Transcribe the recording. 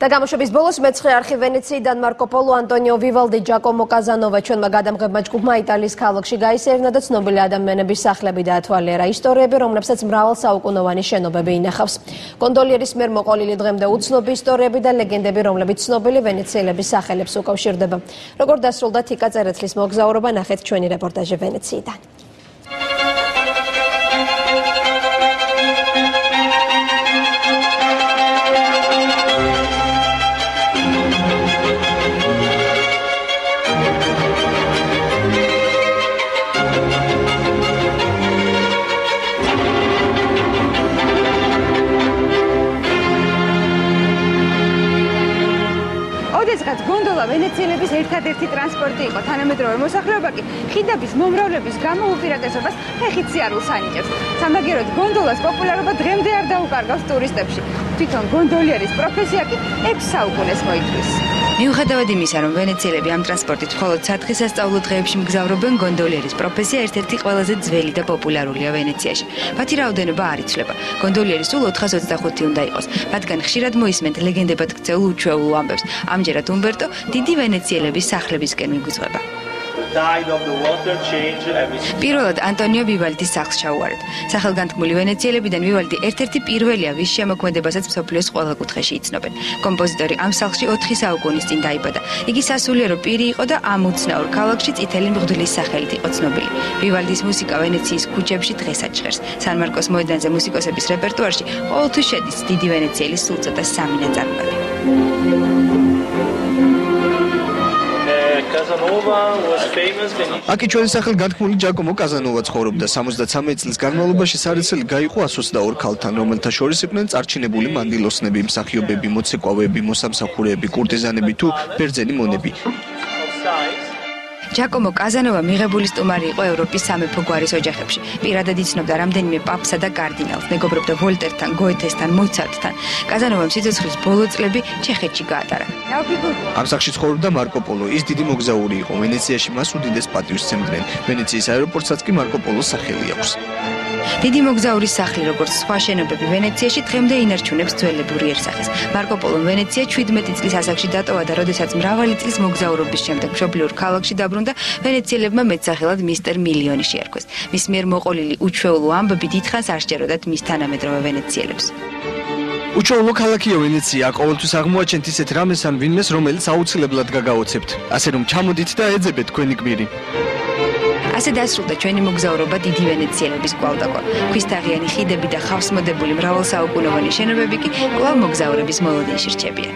და გამოშვების ბოლოს მეცხრე არხი ვენეციიდან მარკო პოლო, ანტონიო ვივალდი, ჯაკომო კაზანოვა ჩვენმა გადამღებმა ჯგუფმა იტალიის ქალაქში გაისერნა და ცნობილი ადამიანების სახლები დაათვალიერა. ისტორიები, რომლებსაც მრავალსაუკუნოვანი შენობები ინახავს. გონდოლიერის მიერ მოყოლილი დღემდე უცნობი ისტორიები და ლეგენდები, რომლებიც ცნობილი ვენეციელების სახელებს უკავშირდება. როგორ დასრულდა თიკა წერეთლის მოგზაურობა, ნახეთ ჩვენი რეპორტაჟი ვენეციიდან. ოდესღაც გონდოლა ვენეციელების ერთადერთი ტრანსპორტი იყო, თანამედროვე მოსახლეობა კი ხიდების მომრავლების გამო უპირატესობას ფეხით სიარულს ანიჭებს. სამაგიეროდ გონდოლას პოპულარობა დღემდე არ დაუკარგავს ტურისტებში. თვითონ გონდოლიერის პროფესია კი 6 საუკუნეს მოითვლის. მიუხედავად იმისა, რომ ვენეციელები ამ ტრანსპორტით მხოლოდ სათხისასწავლო დღეებში მგზავრობენ, გონდოლიერის პროფესია ერთ-ერთი ყველაზე ძველი და პოპულარულია ვენეციაში. მათი რაოდენობა არ იცვლება. გონდოლიერი სულ 425 უნდა იყოს. მათგან ხშირად მოისმენთ ლეგენდებად ქცეულ უჩვეულო ამბებს. ამჯერად უმბერტო დიდი ვენეციელების სახლებისკენ მიგვიძღვება. პირველად ანტონიო ვივალდის სახლს ჩაუვარეთ. სახელგანთქმული ვენეციელებიდან ვივალდი ერთ-ერთი პირველია, ვის შემოქმედებასაც მსოფლიოს ყველა კუთხეში იცნობენ. კომპოზიტორი ამ სახლში 4 საუკუნის წინ დაიბადა. იგი სასულიერო პირი იყო და ამ უცნაურ ქალაქში წითელი მღვდლის სახელით იყო ცნობილი. ვივალდის მუსიკა ვენეციის ქუჩებში დღესაც ჟღერს. სან მარკოს მოედანზე მუსიკოსების რეპერტუარში ყოველთვის შედის დიდი ვენეციელის სულწოდა 3 ნაწარმოები. აქ ჩვენი სახელგანთქმული ჯაკომო კაზანოვა ცხოვრობდა. 73 წლის განმავლობაში სარეცელი გაიყო 122 ქალთან, რომელთა შორის იყვნენ წარჩინებული მანდილოსნები, მსახიობები, მოცეკვავეები, მოსამსახურეები, კურტიზანები თუ ბერძენი მონები. ჯაკომო კაზანოვა მიღებული სტუმარი იყო ევროპის სამეფო გვარის ოჯახებში. პირადად იცნობდა რამდენიმე პაპსა და კარდინალს, მეგობრობდა ვოლტერთან, გოეთესთან, მოცარტთან. კაზანოვამ სიცოცხლის ბოლო წლები ჩეხეთში გაატარა. ამ სახლში ცხოვრობდა მარკო პოლო. ის დიდი მოგზაური იყო. ვენეციაში მას უდიდეს პატივს სცემდნენ. ვენეციის აეროპორტსაც კი მარკო პოლოს სახელი აქვს. დიდი მოგზაურის სახლი, როგორც სხვა შენობები ვენეციაში, დღემდე ინარჩუნებს ძველებურ იერსახეს. მარკო პოლომ ვენეცია 17 წლის ასაკში დატოვა და როდესაც მრავალი წლის მოგზაურობის შემდეგ მშობლიურ ქალაქში დაბრუნდა, ვენეციელებმა მეტსახელად მისტერ მილიონი შეარქვეს. მის მიერ მოყოლილი უჩვეულო ამბები დიდხანს არ სჯეროდათ მის თანამედროვე ვენეციელებს. უჩვეულო ქალაქია ვენეცია, ყოველთვის აღმოაჩენთ ისეთ რამეს ან ვინმეს, რომელიც აუცილებლად გაგაოცებთ. ასე რომ ჩამოდით და ეძებეთ თქვენი გმირი. ასე დასრულდა ჩვენი მოგზაურობა დიდი ვენეციელების კვალდაკვალ. ქვისთაღიანი ხიდები და ხავსმოდებული მრავალსაუკუნოვანი შენობები კი კვლავ მოგზაურების მოლოდინში რჩებიან.